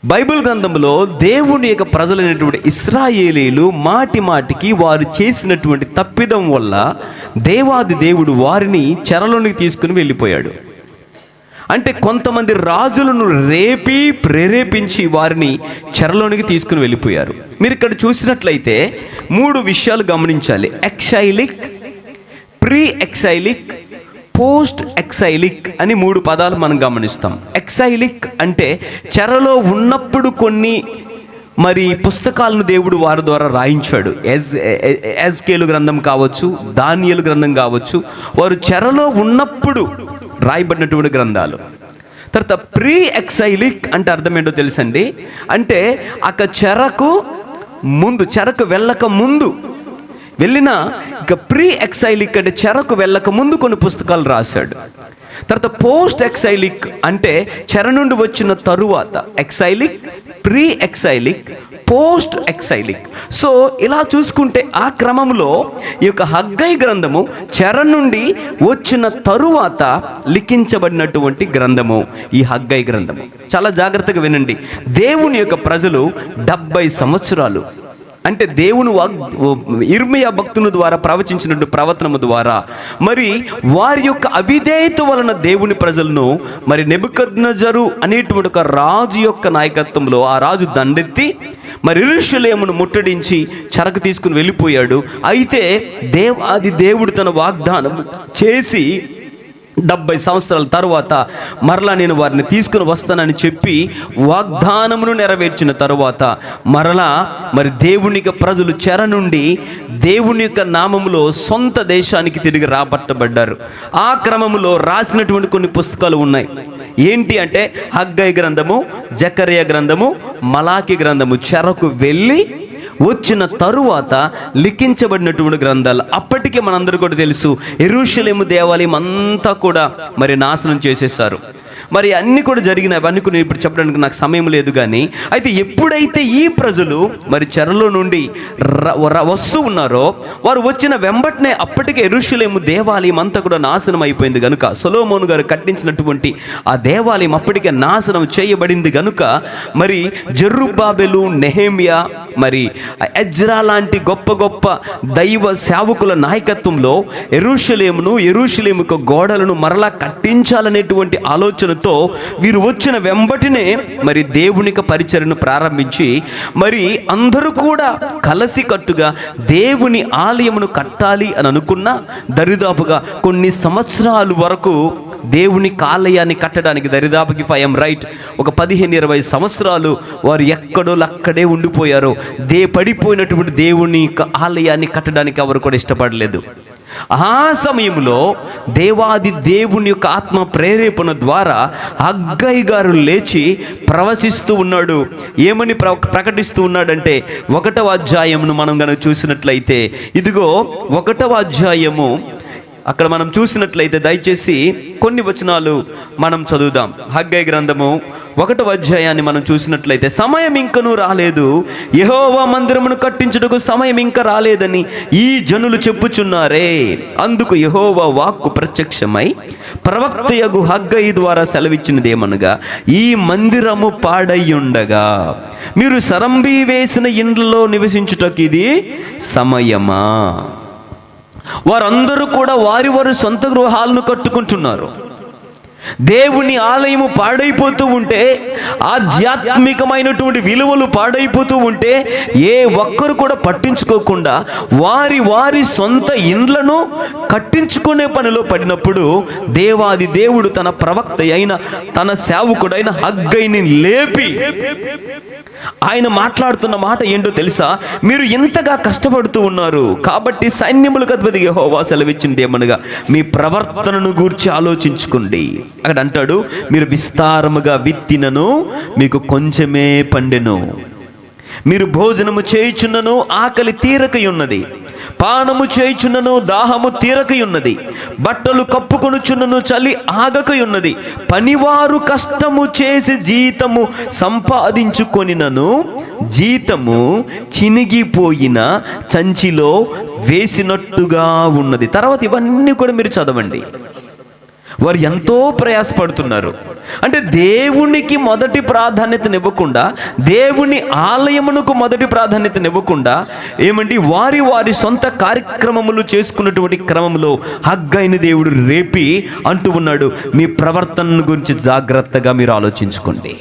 Bible గ్రంథంలో దేవుని యొక్క ప్రజలైనటువంటి ఇశ్రాయేలీలు మాటి మాటికి వారు చేసినటువంటి తప్పిదం వల్ల దేవాది దేవుడు వారిని చెరలోనికి తీసుకుని వెళ్ళిపోయాడు. అంటే కొంతమంది రాజులను ప్రేరేపించి వారిని చెరలోనికి తీసుకుని వెళ్ళిపోయారు. మీరు ఇక్కడ చూసినట్లయితే 3 విషయాలు గమనించాలి. ఎక్సైలిక్, ప్రీ ఎక్సైలిక్, పోస్ట్ ఎక్సైలిక్ అని 3 పదాలు మనం గమనిస్తాం. ఎక్సైలిక్ అంటే చెరలో ఉన్నప్పుడు కొన్ని పుస్తకాలను దేవుడు వారి ద్వారా రాయించాడు. ఎజ్కేలు గ్రంథం కావచ్చు, దానియేలు గ్రంథం కావచ్చు, వారు చెరలో ఉన్నప్పుడు రాయబడినటువంటి గ్రంథాలు. తర్వాత ప్రీ ఎక్సైలిక్ అంటే అర్థం ఏంటో తెలుసండి. అంటే చెరకు వెళ్ళక ముందు వెళ్ళిన ప్రీ ఎక్సైలిక్ అంటే చెరకు వెళ్ళక ముందు కొన్ని పుస్తకాలు రాశాడు. తర్వాత పోస్ట్ ఎక్సైలిక్ అంటే చెర నుండి వచ్చిన తరువాత. ఎక్సైలిక్, ప్రీ ఎక్సైలిక్, పోస్ట్ ఎక్సైలిక్. సో ఇలా చూసుకుంటే ఆ క్రమంలో ఈ యొక్క హగ్గై గ్రంథము చెర నుండి వచ్చిన తరువాత లిఖించబడినటువంటి గ్రంథము ఈ హగ్గై గ్రంథము. చాలా జాగ్రత్తగా వినండి. దేవుని యొక్క ప్రజలు 70 సంవత్సరాలు అంటే దేవుని ఇర్మియా భక్తుని ద్వారా ప్రవచించినట్టు ప్రవచనము ద్వారా వారి యొక్క అవిధేయత వలన దేవుని ప్రజలను నెబుకద్నెజరు అనేటువంటి ఒక రాజు యొక్క నాయకత్వంలో ఆ రాజు దండెత్తి యెరూషలేమును ముట్టడించి చెరకు తీసుకుని వెళ్ళిపోయాడు. అయితే దేవుడు తన వాగ్దానం చేసి 70 సంవత్సరాల తరువాత మరలా నేను వారిని తీసుకుని వస్తానని చెప్పి వాగ్దానమును నెరవేర్చిన తరువాత మరలా దేవునికి ప్రజలు చెర నుండి దేవుని యొక్క నామములో సొంత దేశానికి తిరిగి రాబట్టబడ్డారు. ఆ క్రమంలో రాసినటువంటి కొన్ని పుస్తకాలు ఉన్నాయి. ఏంటి అంటే హగ్గై గ్రంథము, జకర్యా గ్రంథము, మలాకి గ్రంథము చెరకు వెళ్ళి వచ్చిన తరువాత లిఖించబడినటువంటి గ్రంథాలు. అప్పటికే మనందరూ కూడా తెలుసు, యెరూషలేము దేవాలయం అంతా కూడా నాశనం చేసేసారు. అన్నీ కూడా జరిగినవి. అవన్నీ కూడా ఇప్పుడు చెప్పడానికి నాకు సమయం లేదు. కానీ అయితే ఎప్పుడైతే ఈ ప్రజలు చెరలో నుండి వస్తూ ఉన్నారో వారు వచ్చిన వెంబటనే అప్పటికే యెరూషలేము దేవాలయం అంతా కూడా నాశనం అయిపోయింది కనుక, సొలొమోను గారు కట్టించినటువంటి ఆ దేవాలయం అప్పటికే నాశనం చేయబడింది కనుక జెరుబ్బాబెలు, నెహెమ్యా, ఎజ్రా లాంటి గొప్ప గొప్ప దైవ సేవకుల నాయకత్వంలో యెరూషలేము గోడలను మరలా కట్టించాలనేటువంటి ఆలోచనతో వీరు వచ్చిన వెంబటినే దేవునికి పరిచర్యను ప్రారంభించి అందరూ కూడా కలిసికట్టుగా దేవుని ఆలయమును కట్టాలి అని అనుకున్న దరిదాపుగా కొన్ని సంవత్సరాల వరకు దేవుని ఆలయాన్ని కట్టడానికి దరిదాపుకి ఒక 15-20 సంవత్సరాలు వారు అక్కడే ఉండిపోయారు. పడిపోయినటువంటి దేవుని ఆలయాన్ని కట్టడానికి ఎవరు కూడా ఇష్టపడలేదు. ఆ సమయంలో దేవాది దేవుని యొక్క ఆత్మ ప్రేరేపణ ద్వారా హగ్గై గారు లేచి ప్రవశిస్తూ ఉన్నాడు. ఏమని ప్రకటిస్తూ ఉన్నాడంటే 1వ అధ్యాయమును మనం కనుక చూసినట్లయితే, ఇదిగో 1వ అధ్యాయము అక్కడ మనం చూసినట్లయితే దయచేసి కొన్ని వచనాలు మనం చదువుదాం. హగ్గై గ్రంథము 1వ అధ్యాయాన్ని మనం చూసినట్లయితే, సమయం ఇంకనూ రాలేదు, యెహోవా మందిరమును కట్టించుటకు సమయం ఇంకా రాలేదని ఈ జనులు చెప్పుచున్నారే. అందుకు యెహోవా వాక్కు ప్రత్యక్షమై ప్రవక్తయగు హగ్గై ద్వారా సెలవిచ్చినది ఏమనగా, ఈ మందిరము పాడయ్యుండగా మీరు సరంబి వేసిన ఇండ్లలో నివసించుటకు ఇది సమయమా? వారందరూ కూడా వారి సొంత గృహాలను కట్టుకుంటున్నారు. దేవుని ఆలయము పాడైపోతూ ఉంటే, ఆధ్యాత్మికమైనటువంటి విలువలు పాడైపోతూ ఉంటే ఏ ఒక్కరు కూడా పట్టించుకోకుండా వారి సొంత ఇండ్లను కట్టించుకునే పనిలో పడినప్పుడు దేవాది దేవుడు తన ప్రవక్త అయిన తన సేవకుడైన హగ్గైని లేపి ఆయన మాట్లాడుతున్న మాట ఏంటో తెలుసా? మీరు ఎంతగా కష్టపడుతూ ఉన్నారు కాబట్టి సైన్యములకు అధిపతి యెహోవా సెలవిచ్చింది ఏమనగా, మీ ప్రవర్తనను గూర్చి ఆలోచించుకోండి. అక్కడ అంటాడు, మీరు విస్తారముగా విత్తినను మీకు కొంచెమే పండెను, మీరు భోజనము చేయుచున్నను ఆకలి తీరకయున్నది, పానము చేయుచున్నను దాహము తీరకయున్నది, బట్టలు కప్పుకొనుచున్నను చలి ఆగకయున్నది, పనివారు కష్టము చేసి జీతము సంపాదించుకొనినను జీతము చినిగిపోయిన సంచిలో వేసినట్టుగా ఉన్నది. తర్వాత ఇవన్నీ కూడా మీరు చదవండి. వారు ఎంతో ప్రయాసపడుతున్నారు. అంటే దేవునికి మొదటి ప్రాధాన్యతనివ్వకుండా, దేవుని ఆలయమునకు మొదటి ప్రాధాన్యతనివ్వకుండా ఏమండి వారి వారి సొంత కార్యక్రమములు చేసుకున్నటువంటి క్రమంలో హగ్గైన దేవుడు రేపి అంటూ ఉన్నాడు, మీ ప్రవర్తన గురించి జాగ్రత్తగా మీరు ఆలోచించుకోండి.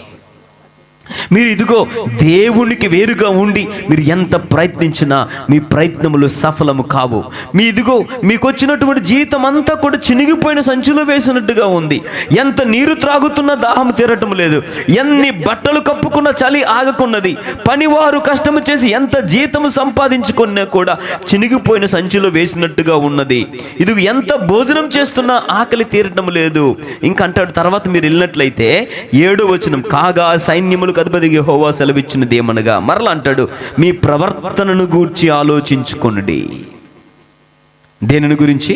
మీరు ఇదిగో దేవునికి వేరుగా ఉండి మీరు ఎంత ప్రయత్నించినా మీ ప్రయత్నములు సఫలము కావు. మీ ఇదిగో మీకు వచ్చినటువంటి జీవితం అంతా కూడా చినిగిపోయిన సంచులో వేసినట్టుగా ఉంది. ఎంత నీరు త్రాగుతున్నా దాహం తీరటం లేదు, ఎన్ని బట్టలు కప్పుకున్న చలి ఆగకున్నది, పనివారు కష్టము చేసి ఎంత జీతము సంపాదించుకున్నా కూడా చినిగిపోయిన సంచులో వేసినట్టుగా ఉన్నది. ఇదిగో ఎంత భోజనం చేస్తున్నా ఆకలి తీరటం లేదు. ఇంకంటాడు తర్వాత మీరు వెళ్ళినట్లయితే 7వ వచనం, కాగా సైన్యములు అధిపతి యెహోవా సెలవిచ్చినది ఏమనగా, మరలా అంటాడు, మీ ప్రవర్తనను గూర్చి ఆలోచించుకొనుడి. దేనిని గురించి?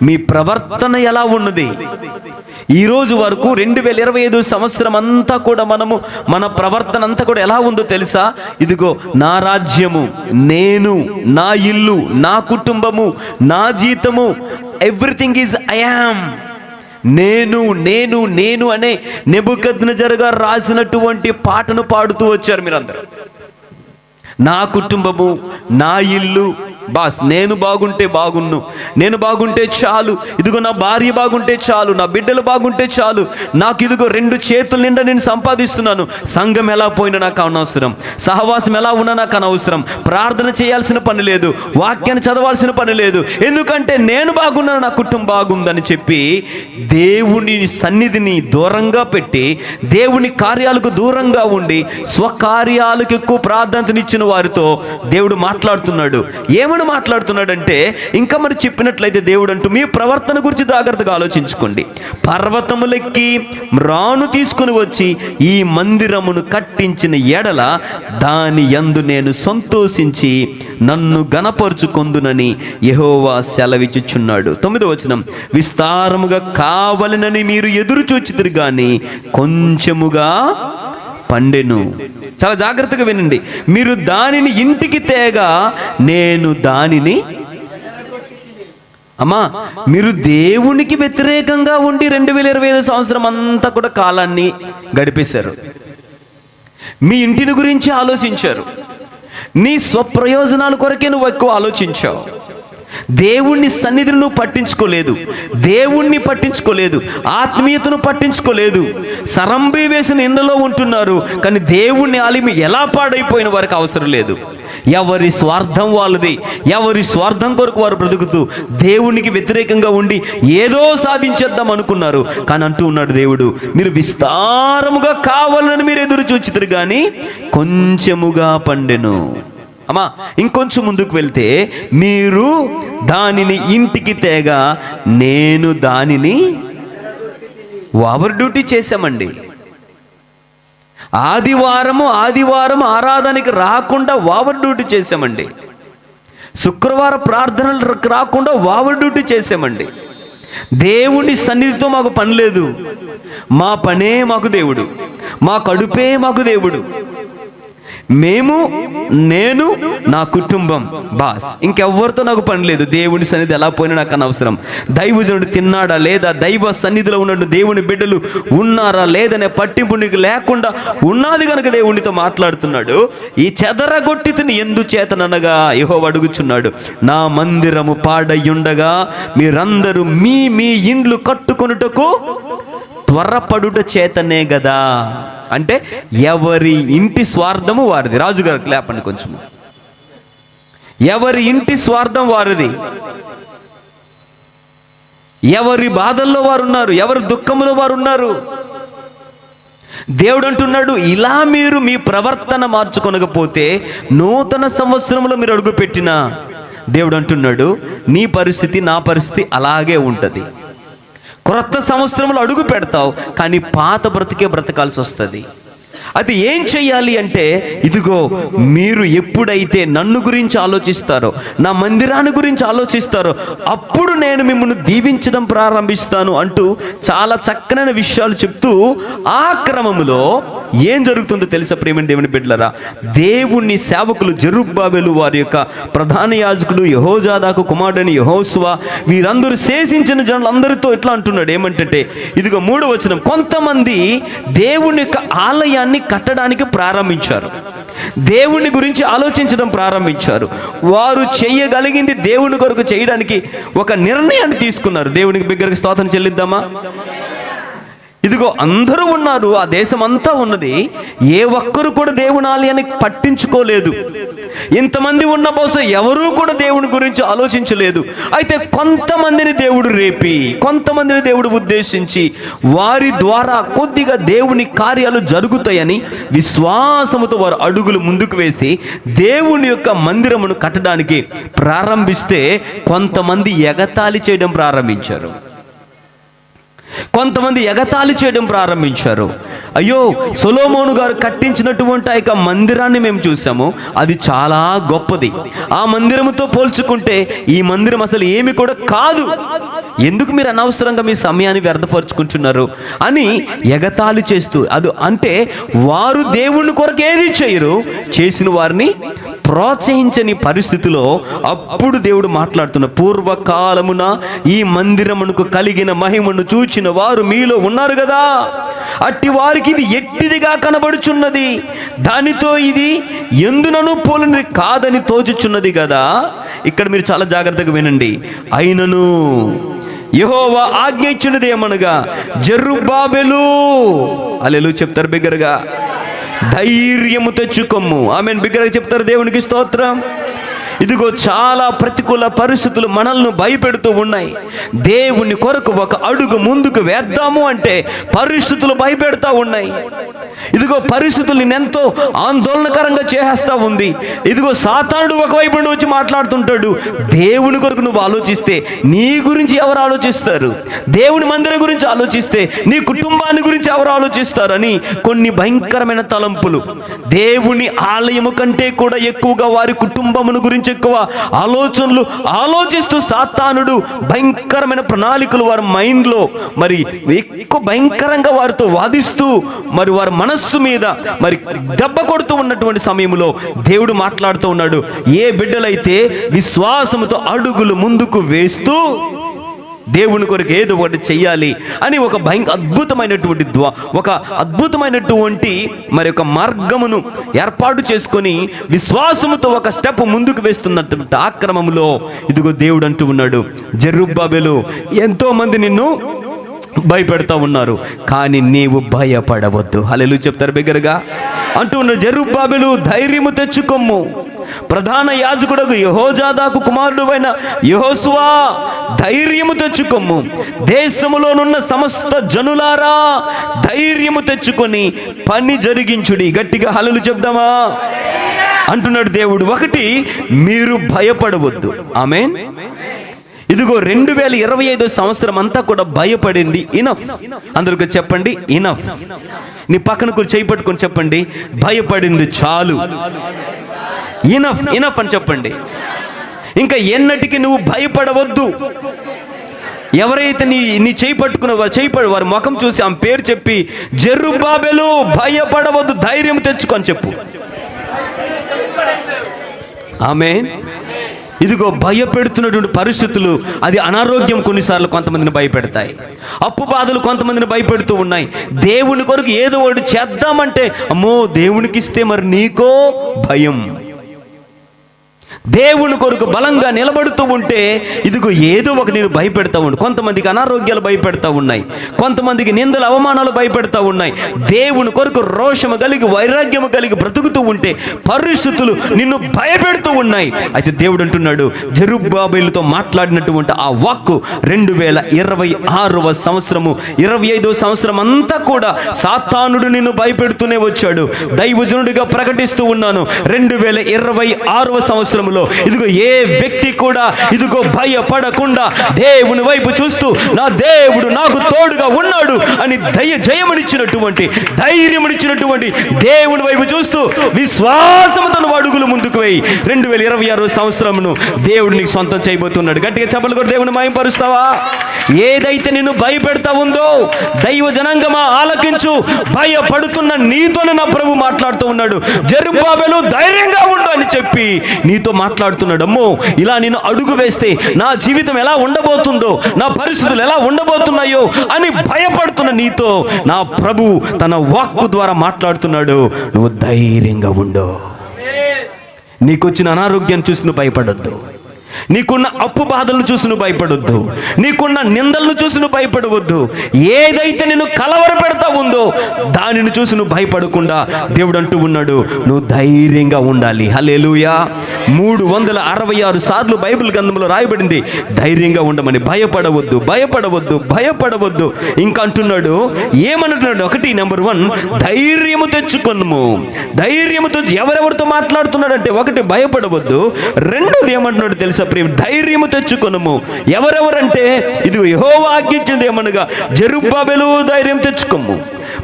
మీ ప్రవర్తన ఎలా ఉన్నది? ఈ రోజు వరకు 2025 సంవత్సరం అంతా కూడా మన ప్రవర్తన అంతా కూడా ఎలా ఉందో తెలుసా? ఇదిగో నా రాజ్యము, నేను, నా ఇల్లు, నా కుటుంబము, నా జీతము, ఎవ్రీథింగ్ ఈజ్ ఐ యామ్. నేను నేను నేను అనే నెబుకద్నెజర్ గారు రాసినటువంటి పాటను పాడుతూ వచ్చారు మీరందరూ. నా కుటుంబము, నా ఇల్లు, బాస్ నేను బాగుంటే బాగున్ను, నేను బాగుంటే చాలు, ఇదిగో నా భార్య బాగుంటే చాలు, నా బిడ్డలు బాగుంటే చాలు, నాకు ఇదిగో 2 చేతుల నిండా నేను సంపాదిస్తున్నాను, సంఘం ఎలా పోయినా నాకు అనవసరం, సహవాసం ఎలా ఉన్నా నాకు అనవసరం, ప్రార్థన చేయాల్సిన పని లేదు, వాక్యాన్ని చదవాల్సిన పని లేదు, ఎందుకంటే నేను బాగున్నాను, నా కుటుంబం బాగుందని చెప్పి దేవుని సన్నిధిని దూరంగా పెట్టి, దేవుని కార్యాలకు దూరంగా ఉండి స్వకార్యాలకు ఎక్కువ ప్రాధాన్యతనిచ్చిన వారితో దేవుడు మాట్లాడుతున్నాడు. ఏమని మాట్లాడుతున్నాడంటే, ఇంకా మరి చెప్పినట్లయితే దేవుడు అంటూ, మీ ప్రవర్తన గురించి జాగ్రత్తగా ఆలోచించుకోండి. పర్వతములెక్కి రాను తీసుకుని వచ్చి ఈ మందిరమును కట్టించిన ఎడల దాని యందు నేను సంతోషించి నన్ను గణపరుచుకొందునని యెహోవా సెలవిచ్చుచున్నాడు. 9వ వచనం, విస్తారముగా కావలనని మీరు ఎదురు చూచితిరి గాని కొంచెముగా పండెను. చాలా జాగ్రత్తగా వినండి. మీరు దానిని ఇంటికి తేగా నేను దానిని, అమ్మా మీరు దేవునికి వ్యతిరేకంగా ఉండి 2025 సంవత్సరం అంతా కూడా కాలాన్ని గడిపేశారు. మీ ఇంటిని గురించి ఆలోచించారు, నీ స్వప్రయోజనాల కొరకే నువ్వు ఎక్కువ ఆలోచించావు. దేవుణ్ణి సన్నిధిని నువ్వు పట్టించుకోలేదు, దేవుణ్ణి పట్టించుకోలేదు, ఆత్మీయతను పట్టించుకోలేదు. సరంబి వేసిన ఇండ్లలో ఉంటున్నారు, కానీ దేవుణ్ణి ఆలిమి ఎలా పాడైపోయిన వారికి అవసరం లేదు. ఎవరి స్వార్థం వాళ్ళది, ఎవరి స్వార్థం కొరకు వారు బ్రతుకుతూ దేవునికి వ్యతిరేకంగా ఉండి ఏదో సాధించేద్దాం అనుకున్నారు. కానీ అంటూ ఉన్నాడు దేవుడు, మీరు విస్తారముగా కావాలని మీరు ఎదురు చూచితురు కానీ కొంచెముగా పండెను. అమ్మా ఇంకొంచెం ముందుకు వెళ్తే, మీరు దానిని ఇంటికి తేగా నేను దానిని ఓవర్ డ్యూటీ చేశామండి. ఆదివారం ఆరాధనకి రాకుండా ఓవర్ డ్యూటీ చేశామండి. శుక్రవారం ప్రార్థనలకు రాకుండా ఓవర్ డ్యూటీ చేశామండి. దేవుని సన్నిధితో మాకు పని లేదు, మా పనే మాకు దేవుడు, మా కడుపే మాకు దేవుడు, నేను నా కుటుంబం బాస్, ఇంకెవ్వరితో నాకు పని లేదు. దేవుని సన్నిధి ఎలా పోయినా నాకు అనవసరం. దైవజనుడు తిన్నాడా లేదా, దైవ సన్నిధిలో ఉన్నట్టు దేవుని బిడ్డలు ఉన్నారా లేదనే పట్టింపు నీకు లేకుండా ఉన్నది కనుక దేవునితో మాట్లాడుతున్నాడు. ఈ చెదరగొట్టితిని ఎందుచేతననగా యెహోవా అడుగుచున్నాడు, నా మందిరము పాడయ్యుండగా మీరందరూ మీ మీ ఇండ్లు కట్టుకొనుటకు త్వరపడుట చేతనే గదా. అంటే ఎవరి ఇంటి స్వార్థము వారిది. రాజుగారికి లేపండి కొంచెం. ఎవరి ఇంటి స్వార్థం వారిది, ఎవరి బాధల్లో వారు ఉన్నారు, ఎవరి దుఃఖంలో వారు ఉన్నారు. దేవుడు అంటున్నాడు, ఇలా మీరు మీ ప్రవర్తన మార్చుకొనకపోతే నూతన సంవత్సరంలో మీరు అడుగుపెట్టినా, దేవుడు అంటున్నాడు నీ పరిస్థితి నా పరిస్థితి అలాగే ఉంటుంది. క్రొత్త సంవత్సరంలో అడుగు పెడతావు, కానీ పాత బ్రతికే బ్రతకాల్సి వస్తుంది. అది ఏం చెయ్యాలి అంటే, ఇదిగో మీరు ఎప్పుడైతే నన్ను గురించి ఆలోచిస్తారో, నా మందిరాన్ని గురించి ఆలోచిస్తారో, అప్పుడు నేను మిమ్మల్ని దీవించడం ప్రారంభిస్తాను అంటూ చాలా చక్కనైన విషయాలు చెప్తూ, ఆ క్రమంలో ఏం జరుగుతుందో తెలుసా ప్రియమైన దేవుని బిడ్డలారా? దేవుని సేవకులు జెరుబ్బాబెలు, వారి యొక్క ప్రధాన యాజకుడు యెహోజాదాకు కుమారుడైన యెహోషువ, వీరందరూ శేషించిన జనులందరితో ఇట్లా అంటున్నాడు. ఏమంటే ఇదిగో 3వ వచనం, కొంతమంది దేవుని యొక్క ఆలయాన్ని కట్టడానికి ప్రారంభించారు, దేవుని గురించి ఆలోచించడం ప్రారంభించారు. వారు చేయగలిగింది దేవుని కొరకు చేయడానికి ఒక నిర్ణయాన్ని తీసుకున్నారు. దేవునికి బిగ్గరగా స్తోత్రం చెల్లిద్దామా? ఇదిగో అందరూ ఉన్నారు, ఆ దేశం అంతా ఉన్నది, ఏ ఒక్కరు కూడా దేవుని ఆలయాన్ని పట్టించుకోలేదు. ఇంతమంది ఉన్న బహుశా ఎవరూ కూడా దేవుని గురించి ఆలోచించలేదు. అయితే కొంతమందిని దేవుడు రేపి, కొంతమందిని దేవుడు ఉద్దేశించి, వారి ద్వారా కొద్దిగా దేవుని కార్యాలు జరుగుతాయని విశ్వాసముతో వారు అడుగులు ముందుకు వేసి దేవుని యొక్క మందిరమును కట్టడానికి ప్రారంభిస్తే కొంతమంది ఎగతాళి చేయడం ప్రారంభించారు. కొంతమంది ఎగతాళి చేయడం ప్రారంభించారు. అయ్యో, సొలొమోను గారు కట్టించినటువంటి ఆ యొక్క మందిరాన్ని మేము చూసాము, అది చాలా గొప్పది, ఆ మందిరముతో పోల్చుకుంటే ఈ మందిరం అసలు ఏమి కూడా కాదు, ఎందుకు మీరు అనవసరంగా మీ సమయాన్ని వ్యర్థపరుచుకుంటున్నారు అని ఎగతాళి చేస్తూ, అంటే వారు దేవుని కొరకు ఏది చేయరు, చేసిన వారిని ప్రోత్సహించని పరిస్థితిలో అప్పుడు దేవుడు మాట్లాడుతున్న, పూర్వకాలమున ఈ మందిరమునకు కలిగిన మహిమను చూచిన వారు మీలో ఉన్నారు కదా, అట్టి వారికి ఇది ఎట్టిదిగా కనబడుచున్నది, దానితో ఇది ఎందునను పోలినది కాదని తోచుచున్నది కదా. ఇక్కడ మీరు చాలా జాగ్రత్తగా వినండి. అయినను యెహోవా ఆజ్ఞ ఇచ్చినది ఏమనగా, జెరుబ్బాబెలు, హల్లెలూయా చెప్తారు బిగ్గరగా, ధైర్యము తెచ్చుకొమ్ము. ఆమేన్, బిగ్గరగా చెప్తారు. దేవునికి స్తోత్రం. ఇదిగో చాలా ప్రతికూల పరిస్థితులు మనల్ని భయపెడుతూ ఉన్నాయి. దేవుని కొరకు ఒక అడుగు ముందుకు వేద్దాము అంటే పరిస్థితులు భయపెడతా ఉన్నాయి. ఇదిగో పరిస్థితులు ఎంతో ఆందోళనకరంగా చేసేస్తా ఉంది. ఇదిగో సాతానుడు ఒకవైపు నుండి వచ్చి మాట్లాడుతుంటాడు, దేవుని కొరకు నువ్వు ఆలోచిస్తే నీ గురించి ఎవరు ఆలోచిస్తారు, దేవుని మందిరం గురించి ఆలోచిస్తే నీ కుటుంబాన్ని గురించి ఎవరు ఆలోచిస్తారని కొన్ని భయంకరమైన తలంపులు, దేవుని ఆలయము కంటే కూడా ఎక్కువగా వారి కుటుంబమును గురించి ఎక్కువ ఆలోచనలు ఆలోచిస్తూ సాతానుడు భయంకరమైన ప్రణాళికలు వారి మైండ్లో మరి ఎక్కువ భయంకరంగా వారితో వాదిస్తూ మరి వారి మనస్సు మీద మరి దెబ్బ కొడుతూ ఉన్నటువంటి సమయంలో దేవుడు మాట్లాడుతూ ఉన్నాడు. ఏ బిడ్డలైతే విశ్వాసముతో అడుగులు ముందుకు వేస్తూ దేవుని కొరకు ఏదో ఒకటి చెయ్యాలి అని ఒక అద్భుతమైనటువంటి మరి ఒక మార్గమును ఏర్పాటు చేసుకొని విశ్వాసముతో ఒక స్టెప్ ముందుకు వేస్తున్నటువంటి ఆ క్రమంలో ఇదిగో దేవుడు అంటూ ఉన్నాడు, జెరుబ్బాబెలు, ఎంతో మంది నిన్ను భయపెడతా ఉన్నారు, కానీ నీవు భయపడవద్దు. హల్లెలూయా చెప్తారు బిగ్గరగా. అంటూ ఉన్న జెరుబ్బాబెలు, ధైర్యము తెచ్చుకొమ్ము. ప్రధాన యాజకుడు యెహోజాదాకు కుమారుడు అయిన యెహోషువ, ధైర్యము తెచ్చుకొమ్ము. దేశములోనున్న సమస్త జనులారా, ధైర్యము తెచ్చుకొని పని జరిగించుడి. గట్టిగా హల్లెలూయా చెప్దామా అంటున్నాడు దేవుడు. ఒకటి, మీరు భయపడవద్దు. ఆమేన్. ఇదిగో 2025 సంవత్సరం అంతా కూడా భయపడింది ఇనఫ్. అందరికీ చెప్పండి, ఇనఫ్. నీ పక్కన కూర్చొని చేయి పట్టుకొని చెప్పండి, భయపడింది చాలు. ఇనఫ్, ఇనఫ్ అని చెప్పండి. ఇంకా ఎన్నటికి నువ్వు భయపడవద్దు. ఎవరైతే నీ చేయి పట్టుకున్న వారి ముఖం చూసి ఆమె పేరు చెప్పి, జెరుబ్బాబెలు భయపడవద్దు, ధైర్యం తెచ్చుకొని చెప్పు. ఆమేన్. ఇదిగో భయపెడుతున్నటువంటి పరిస్థితులు, అది అనారోగ్యం కొన్నిసార్లు కొంతమందిని భయపెడతాయి, అప్పు బాధలు కొంతమందిని భయపెడుతూ ఉన్నాయి. దేవుని కొరకు ఏదో ఒకటి చేద్దామంటే అమ్మో దేవునికి ఇస్తే మరి నీకో భయం. దేవుని కొరకు బలంగా నిలబడుతూ ఉంటే ఇదిగో ఏదో ఒక నేను భయపెడతా ఉండు. కొంతమందికి అనారోగ్యాలు భయపెడతా ఉన్నాయి, కొంతమందికి నిందలు అవమానాలు భయపెడతా ఉన్నాయి. దేవుని కొరకు రోషము కలిగి వైరాగ్యము కలిగి బ్రతుకుతూ ఉంటే పరిస్థితులు నిన్ను భయపెడుతూ ఉన్నాయి. అయితే దేవుడు అంటున్నాడు, జెరుబ్బాబెలుతో మాట్లాడినటువంటి ఆ వాక్కు 2026వ సంవత్సరము 25వ సంవత్సరం అంతా కూడా సాతానుడు నిన్ను భయపెడుతూనే వచ్చాడు. దైవజనుడిగా ప్రకటిస్తూ ఉన్నాను, 2026వ సంవత్సరంలో జీవితంలో ఇదిగో ఏ వ్యక్తి కూడా ఇదిగో భయపడకుండా దేవుని వైపు చూస్తూ నా దేవుడు నాకు తోడుగా ఉన్నాడు అని జయమునిచ్చినటువంటి ధైర్యమునిచ్చినటువంటి దేవుని వైపు చూస్తూ విశ్వాసముతో అడుగులు ముందుకు వేయి. 2026 సంవత్సరమును దేవుడు నీకు సొంతం చేయబోతున్నాడు. గట్టిగా చెప్పలు కూడా దేవుని మహిమపరుస్తావా? ఏదైతే నిన్ను భయపెడతా ఉందో దైవ జనాంగమా ఆలకించు. భయపడుతున్న నీతోనే నా ప్రభు మాట్లాడుతూ ఉన్నాడు. జెరుబ్బాబెలు ధైర్యంగా ఉండు అని చెప్పి నీతో మాట్లాడుతున్నాడు. అమ్మో, ఇలా నేను అడుగు వేస్తే నా జీవితం ఎలా ఉండబోతుందో, నా పరిస్థితులు ఎలా ఉండబోతున్నాయో అని భయపడుతున్న నీతో నా ప్రభు తన వాక్కు ద్వారా మాట్లాడుతున్నాడు. నువ్వు ధైర్యంగా ఉండు. నీకొచ్చిన అనారోగ్యాన్ని చూసి నువ్వు భయపడొద్దు. నీకున్న అప్పు బాధలను చూసి నువ్వు భయపడొద్దు. నీకున్న నిందలను చూసి నువ్వు భయపడవద్దు. ఏదైతే నిన్ను కలవర పెడతా ఉందో దానిని చూసి నువ్వు భయపడకుండా దేవుడు అంటూ ఉన్నాడు, నువ్వు ధైర్యంగా ఉండాలి. హల్లెలూయా. 366 సార్లు బైబిల్ గ్రంథంలో రాయబడింది ధైర్యంగా ఉండమని. భయపడవద్దు, భయపడవద్దు, భయపడవద్దు. ఇంకా అంటున్నాడు, ఏమంటున్నాడు? 1 ధైర్యము తెచ్చుకొనుము. ధైర్యముతో ఎవరెవరితో మాట్లాడుతున్నాడు అంటే, 1 భయపడవద్దు, 2 ఏమంటున్నాడు తెలుసా ప్రియ? ధైర్యము తెచ్చుకొనుము. ఎవరెవరంటే ఇదిగో యెహోవా ఆజ్ఞించింది ఏమనగా జెరుబ్బాబెలు ధైర్యం తెచ్చుకోము.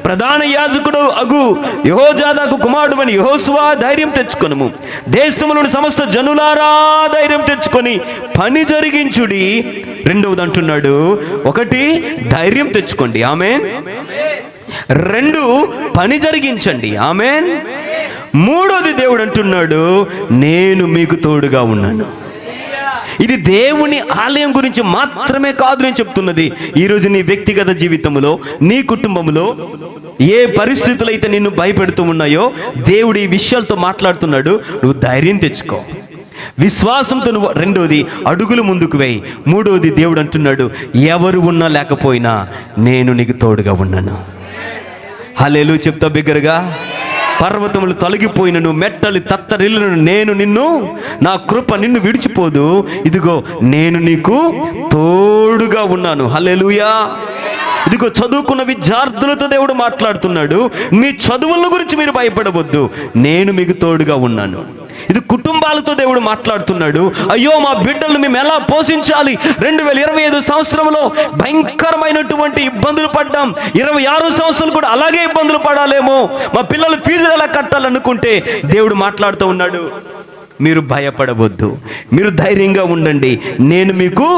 ప్రధాన యాజకుడు అగు యెహోజాదాకు కుమారుడు అని యెహోషువ ధైర్యం తెచ్చుకొనుము. దేశములోని సమస్త జనులారా ధైర్యం తెచ్చుకొని పని జరిగించుడి. 2 అంటున్నాడు, 1 ధైర్యం తెచ్చుకోండి, ఆమేన్. 2 పని జరిగించండి, ఆమేన్. 3 దేవుడు అంటున్నాడు, నేను మీకు తోడుగా ఉన్నాను. ఇది దేవుని ఆలయం గురించి మాత్రమే కాదు నేను చెప్తున్నది. ఈరోజు నీ వ్యక్తిగత జీవితంలో, నీ కుటుంబంలో ఏ పరిస్థితులు అయితే నిన్ను భయపెడుతూ ఉన్నాయో దేవుడు ఈ విషయాలతో మాట్లాడుతున్నాడు. నువ్వు ధైర్యం తెచ్చుకో, విశ్వాసంతో నువ్వు 2 అడుగులు ముందుకు వేయి. 3 దేవుడు అంటున్నాడు, ఎవరు ఉన్నా లేకపోయినా నేను నీకు తోడుగా ఉన్నాను. హల్లెలూయా. చెప్తా బిగ్గరగా. పర్వతములు తొలగిపోయినను, మెట్టలు తత్తరిల్లును, నేను నిన్ను, నా కృప నిన్ను విడిచిపోదు. ఇదిగో నేను నీకు తోడుగా ఉన్నాను. హల్లెలూయా. ఇదిగో చదువుకున్న విద్యార్థులతో దేవుడు మాట్లాడుతున్నాడు. మీ చదువుల గురించి మీరు భయపడవద్దు, నేను మీకు తోడుగా ఉన్నాను. ఇది కుటుంబాలతో దేవుడు మాట్లాడుతున్నాడు. అయ్యో, మా బిడ్డలను మేము ఎలా పోషించాలి? 2025 సంవత్సరంలో భయంకరమైనటువంటి ఇబ్బందులు పడ్డాం. 26 సంవత్సరాలు కూడా అలాగే ఇబ్బందులు పడాలేమో, మా పిల్లల ఫీజులు ఎలా కట్టాలనుకుంటే దేవుడు మాట్లాడుతూ ఉన్నాడు, మీరు భయపడవద్దు, మీరు ధైర్యంగా ఉండండి, నేను మీకు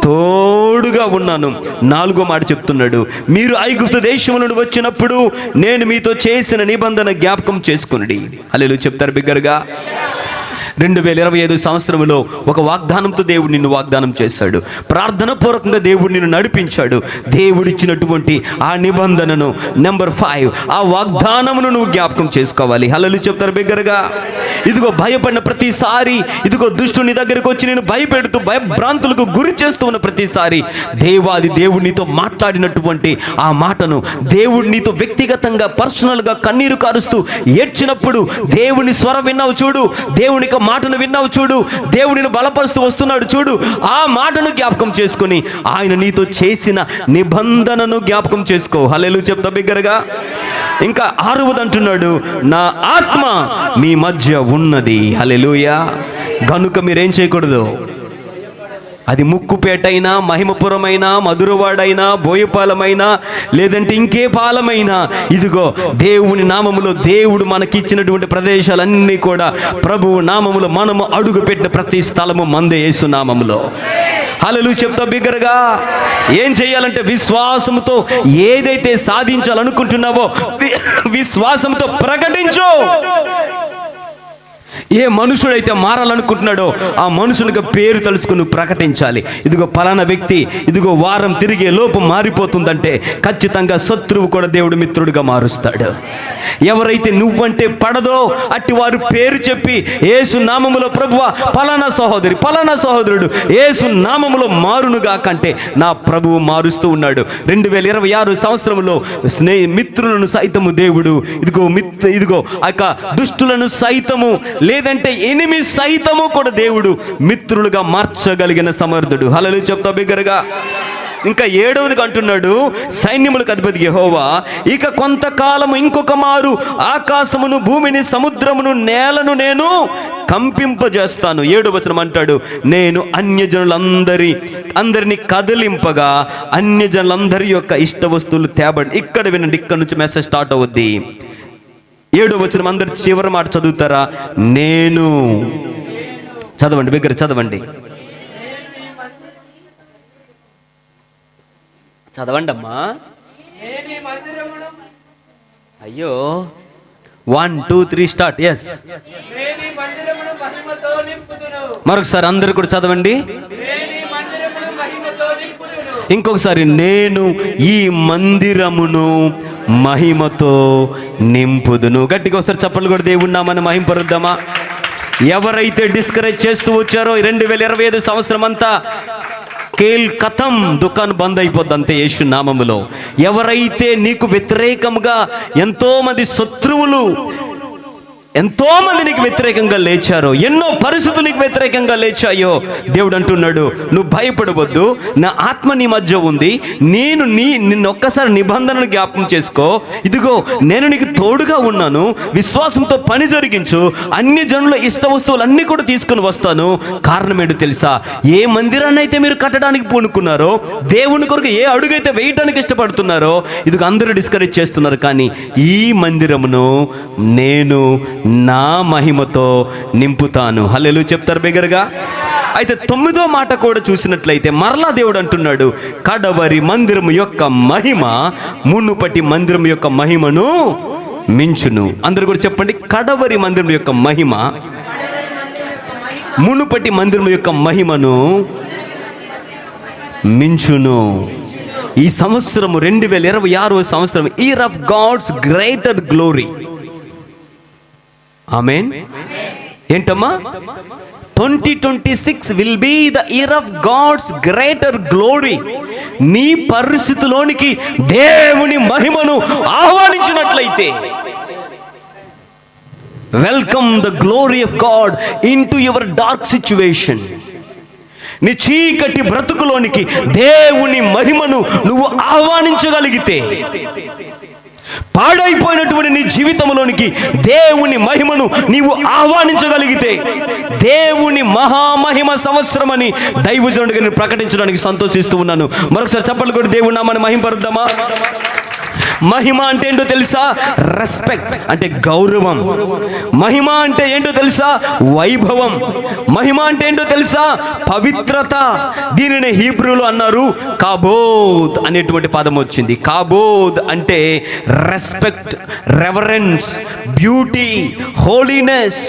తోడుగా ఉన్నాను. 4వ మాట చెప్తున్నాడు, మీరు ఐగుప్తు దేశం నుండి వచ్చినప్పుడు నేను మీతో చేసిన నిబంధన జ్ఞాపకం చేసుకొనుడి. హల్లెలూయా. చెప్తారు బిగ్గరగా. 2025 సంవత్సరంలో ఒక వాగ్దానంతో దేవుడు నిన్ను వాగ్దానం చేశాడు. ప్రార్థన పూర్వకంగా దేవుడు నిన్ను నడిపించాడు. దేవుడిచ్చినటువంటి ఆ నిబంధనను, నెంబర్ 5, ఆ వాగ్దానమును నువ్వు జ్ఞాపకం చేసుకోవాలి. హల్లెలూయా. చెప్తారు బిగ్గరగా. ఇదిగో భయపడిన ప్రతిసారి, ఇదిగో దుష్టుని దగ్గరికి వచ్చి నేను భయపెడుతూ భయభ్రాంతులకు గురి చేస్తూ ఉన్న ప్రతిసారి దేవాది దేవుడు నీతో మాట్లాడినటువంటి ఆ మాటను, దేవుడు నీతో వ్యక్తిగతంగా పర్సనల్గా కన్నీరు కారుస్తూ ఏడ్చినప్పుడు దేవుని స్వరం విన్నావు చూడు, దేవుని మాటను విన్నావు చూడు, దేవుడిని బలపరుస్తూ వస్తున్నాడు చూడు, ఆ మాటను జ్ఞాపకం చేసుకొని ఆయన నీతో చేసిన నిబంధనను జ్ఞాపకం చేసుకో. హల్లెలూయా. చెప్తా బిగ్గరగా. ఇంకా 6వది అంటున్నాడు, నా ఆత్మ మీ మధ్య ఉన్నది. హల్లెలూయా. గనుక మీరేం చేయకూడదు, అది ముక్కుపేటైనా, మహిమపురమైనా, మధురవాడైనా, బోయపాలమైనా, లేదంటే ఇంకే పాలమైనా, ఇదిగో దేవుని నామములో దేవుడు మనకిచ్చినటువంటి ప్రదేశాలన్నీ కూడా ప్రభువు నామములో మనము అడుగు పెట్టిన ప్రతి స్థలము మందే యేసు నామములో. హల్లెలూయా. చెప్తా బిగ్గరగా. ఏం చేయాలంటే విశ్వాసంతో ఏదైతే సాధించాలనుకుంటున్నావో విశ్వాసంతో ప్రకటించు. ఏ మనుషుడైతే మారాలనుకుంటున్నాడో ఆ మనుషునికి పేరు తలుచుకుని ప్రకటించాలి. ఇదిగో పలానా వ్యక్తి ఇదిగో వారం తిరిగే లోపు మారిపోతుందంటే ఖచ్చితంగా శత్రువు కూడా దేవుడు మిత్రుడిగా మారుస్తాడు. ఎవరైతే నువ్వంటే పడదో అట్టి వారు పేరు చెప్పి యేసు నామములో ప్రభువా పలానా సహోదరి, పలానా సహోదరుడు యేసు నామములో మారునుగా కంటే నా ప్రభువు మారుస్తూ ఉన్నాడు. 2026 సంవత్సరంలో మిత్రులను సైతము దేవుడు ఇదిగో దుష్టులను సైతము, లేదంటే ఎనిమి సైతము కూడా దేవుడు మిత్రులుగా మార్చగలిగిన సమర్థుడు. హల్లెలూయా. చెప్తా బిగ్గరగా. ఇంకా 7వదిగా అంటున్నాడు సైన్యములకు అధిపతి యెహోవా, ఇక కొంతకాలం ఇంకొక మారు ఆకాశమును, భూమిని, సముద్రమును, నేలను నేను కంపింపజేస్తాను. 7వ వచనం అంటాడు, నేను అందరిని కదిలింపగా అన్యజనులందరి యొక్క ఇష్ట వస్తువులు తేబడి. ఇక్కడ వినండి, ఇక్కడ నుంచి మెసేజ్ స్టార్ట్ అవుద్ది. 7వ వచనం అందరు చివరి మాట చదువుతారా? నేను చదవండి, దగ్గర చదవండి, చదవండి అమ్మా. అయ్యో 1 2 3 స్టార్ట్. ఎస్, మరొకసారి అందరు కూడా చదవండి. ఇంకొకసారి, నేను ఈ మందిరమును మహిమతో నింపుదును. గట్టిగా ఒకసారి చప్పట్లు కూడా దేవుని నామాన్ని మహింపరుద్దామా? ఎవరైతే డిస్కరేజ్ చేస్తూ వచ్చారో 2025 సంవత్సరం అంతా కేల్ కథం, దుకాణం బంద్ అయిపోద్ది అంతే యేసు నామములో. ఎవరైతే నీకు వ్యతిరేకంగా ఎంతో మంది శత్రువులు, ఎంతో మంది నీకు వ్యతిరేకంగా లేచారో, ఎన్నో పరిస్థితులు నీకు వ్యతిరేకంగా లేచాయో, దేవుడు అంటున్నాడు, నువ్వు భయపడవద్దు, నా ఆత్మ నీ మధ్య ఉంది, నేను నిన్నొక్కసారి నిబంధనను జ్ఞాపకం చేసుకో, ఇదిగో నేను నీకు తోడుగా ఉన్నాను, విశ్వాసంతో పని జరిగించు, అన్య జనుల ఇష్ట వస్తువులన్నీ కూడా తీసుకుని వస్తాను. కారణం ఏంటో తెలుసా? ఏ మందిరాన్ని అయితే మీరు కట్టడానికి పూనుకున్నారో, దేవుని కొరకు ఏ అడుగైతే వేయటానికి ఇష్టపడుతున్నారో, ఇదిగో అందరూ డిస్కరేజ్ చేస్తున్నారు, కానీ ఈ మందిరమును నేను నా మహిమతో నింపుతాను. హల్లెలూయా చెప్తారు బిగ్గరగా. అయితే 9వ మాట కూడా చూసినట్లయితే మరలా దేవుడు అంటున్నాడు, కడవరి మందిరము యొక్క మహిమ మునుపటి మందిరం యొక్క మహిమను మించును. అందరూ కూడా చెప్పండి, కడవరి మందిరం యొక్క మహిమ మునుపటి మందిరం యొక్క మహిమను మించును. ఈ సంవత్సరము 2026 సంవత్సరం, year of God's greater glory. ఆమేన్. ఏంటమ్మా? 2026 will be the year of God's greater glory. నీ పరిస్థితిలోనికి దేవుని మహిమను ఆహ్వానించినట్లయితే, welcome the glory of God into your dark situation. నీ చీకటి బ్రతుకులోనికి దేవుని మహిమను నువ్వు ఆహ్వానించగలిగితే, పాడైపోయినటువంటి నీ జీవితంలోనికి దేవుని మహిమను నీవు ఆహ్వానించగలిగితే, దేవుని మహామహిమ సంవత్సరం అని దైవజనుడిగా నేను ప్రకటించడానికి సంతోషిస్తూ ఉన్నాను. మరొకసారి చప్పట్లు కొట్టి దేవుని నామాన్ని మహింపరుద్దామా? మహిమ అంటే ఏంటో తెలుసా? రెస్పెక్ట్ అంటే గౌరవం. మహిమ అంటే ఏంటో తెలుసా? వైభవం. మహిమ అంటే ఏంటో తెలుసా? పవిత్రత. దీనిని హీబ్రూలో అన్నారు కాబోద్ అనేటువంటి పదం వచ్చింది. కాబోద్ అంటే రెస్పెక్ట్, రెవరెన్స్, బ్యూటీ, హోలీనెస్.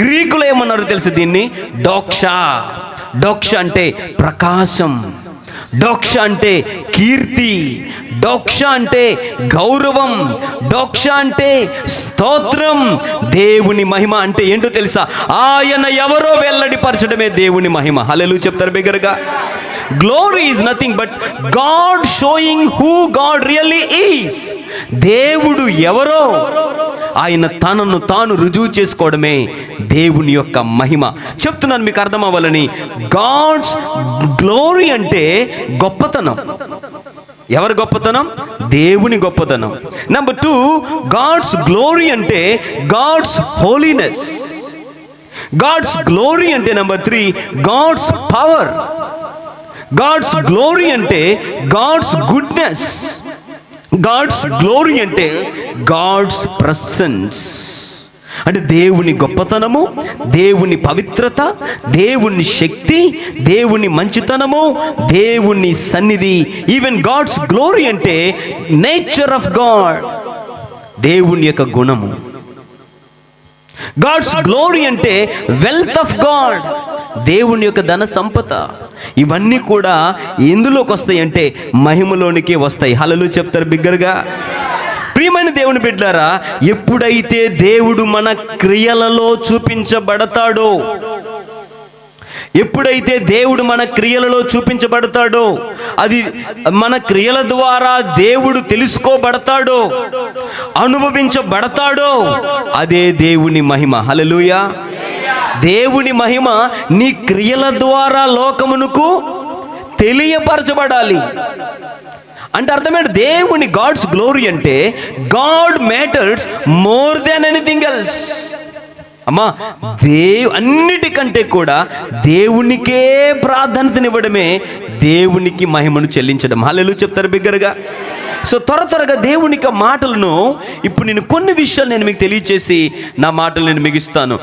గ్రీకులో ఏమన్నారు తెలుసు దీన్ని? డోక్షా. డోక్ష అంటే ప్రకాశం, డోక్ష అంటే కీర్తి, డోక్ష అంటే గౌరవం, డోక్ష అంటే స్తోత్రం. దేవుని మహిమ అంటే ఏంటో తెలుసా? ఆయన ఎవరో వెల్లడిపరచడమే దేవుని మహిమ. హల్లెలూయా చెప్తారు బిగ్గరగా. Glory is nothing but God showing who God really is. దేవుడు ఎవరో ఆయన తనను తాను రుజువు చేసుకోవడమే దేవుని యొక్క మహిమ. చెప్తున్నాను మీకు అర్థం అవ్వాలని. గాడ్స్ గ్లోరీ అంటే గొప్పతనం. ఎవరి గొప్పతనం? దేవుని గొప్పతనం. నెంబర్ 2, గాడ్స్ గ్లోరీ అంటే గాడ్స్ హోలీనెస్. గాడ్స్ గ్లోరీ అంటే number 3, God's power. God's glory అంటే గాడ్స్ గుడ్నెస్. గాడ్స్ గ్లోరీ అంటే గాడ్స్ ప్రెసెన్స్. అంటే దేవుని గొప్పతనము, దేవుని పవిత్రత, దేవుని శక్తి, దేవుని మంచితనము, దేవుని సన్నిధి. ఈవెన్ గాడ్స్ గ్లోరీ అంటే నేచర్ ఆఫ్ గాడ్, దేవుని యొక్క గుణము. గాడ్స్ గ్లోరీ అంటే వెల్త్ ఆఫ్ గాడ్, దేవుని యొక్క ధన సంపద. ఇవన్నీ కూడా ఎందులోకి వస్తాయి అంటే మహిమలోనికే వస్తాయి. హల్లెలూయా చెప్తారు బిగ్గరగా. ప్రియమైన దేవుని బిడ్డలారా, ఎప్పుడైతే దేవుడు మన క్రియలలో చూపించబడతాడో, ఎప్పుడైతే దేవుడు మన క్రియలలో చూపించబడతాడో, అది మన క్రియల ద్వారా దేవుడు తెలుసుకోబడతాడో, అనుభవించబడతాడో, అదే దేవుని మహిమ. హల్లెలూయా. దేవుని మహిమ నీ క్రియల ద్వారా లోకమునకు తెలియపరచబడాలి. అంటే అర్థమేంటి? దేవుని గాడ్స్ గ్లోరీ అంటే God matters more than anything else. అమ్మా, అన్నిటికంటే కూడా దేవునికే ప్రాధాన్యతనివ్వడమే దేవునికి మహిమను చెల్లించడం. హల్లెలూయా చెప్తారు బిగ్గరగా. సో త్వరగా దేవునికి మాటలను ఇప్పుడు నేను కొన్ని విషయాలు నేను మీకు తెలియచేసి నా మాటలు నేను ముగిస్తాను.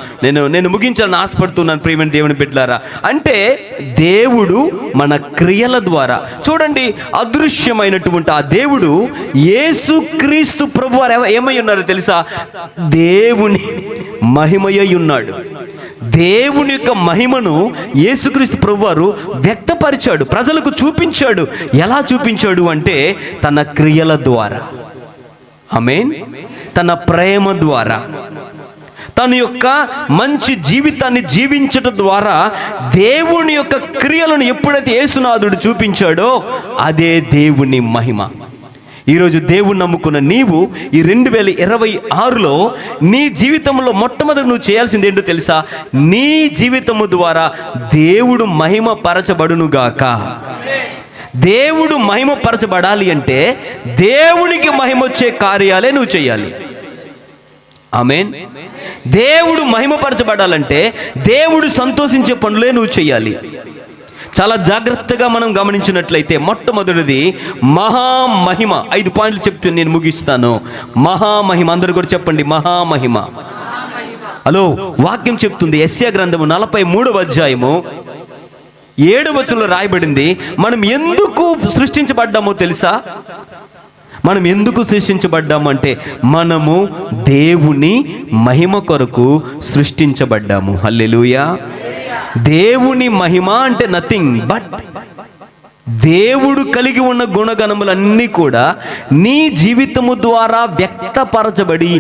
నేను ముగించాలని ఆశపడుతున్నాను ప్రియమైన దేవుని బిడ్డలారా. అంటే దేవుడు మన క్రియల ద్వారా, చూడండి, అదృశ్యమైనటువంటి ఆ దేవుడు యేసుక్రీస్తు ప్రభువారు ఏమై ఉన్నారో తెలుసా? దేవుని మహిమయ్య ఉన్నాడు. దేవుని యొక్క మహిమను యేసుక్రీస్తు ప్రభువారు వ్యక్తపరిచాడు, ప్రజలకు చూపించాడు. ఎలా చూపించాడు అంటే తన క్రియల ద్వారా, ఆమేన్, తన ప్రేమ ద్వారా, తన యొక్క మంచి జీవితాన్ని జీవించడం ద్వారా దేవుని యొక్క క్రియలను ఎప్పుడైతే యేసునాథుడు చూపించాడో అదే దేవుని మహిమ. ఈరోజు దేవుని నమ్ముకున్న నీవు ఈ 2026లో నీ జీవితంలో మొట్టమొదటి నువ్వు చేయాల్సింది ఏంటో తెలుసా? నీ జీవితము ద్వారా దేవుడు మహిమ పరచబడునుగాక. దేవుడు మహిమ పరచబడాలి అంటే దేవునికి మహిమ వచ్చే కార్యాలే నువ్వు చేయాలి. ఆమేన్. దేవుడు మహిమపరచబడాలంటే దేవుడు సంతోషించే పనులే నువ్వు చేయాలి. చాలా జాగ్రత్తగా మనం గమనించినట్లయితే మొట్టమొదటిది మహామహిమ. 5 పాయింట్లు చెప్తూ నేను ముగిస్తాను. మహామహిమ, అందరూ కూడా చెప్పండి, మహామహిమ. హలో, వాక్యం చెప్తుంది, యెషయా గ్రంథము 43వ అధ్యాయము 7వ వచనంలో రాయబడింది, మనం ఎందుకు సృష్టించబడ్డామో తెలుసా? మనం ఎందుకు సృష్టించబడ్డాము అంటే మనము దేవుని మహిమ కొరకు సృష్టించబడ్డాము. హల్లెలూయా. దేవుని మహిమ అంటే నథింగ్ బట్ దేవుడు కలిగి ఉన్న గుణగణములన్నీ కూడా నీ జీవితము ద్వారా వ్యక్తపరచబడి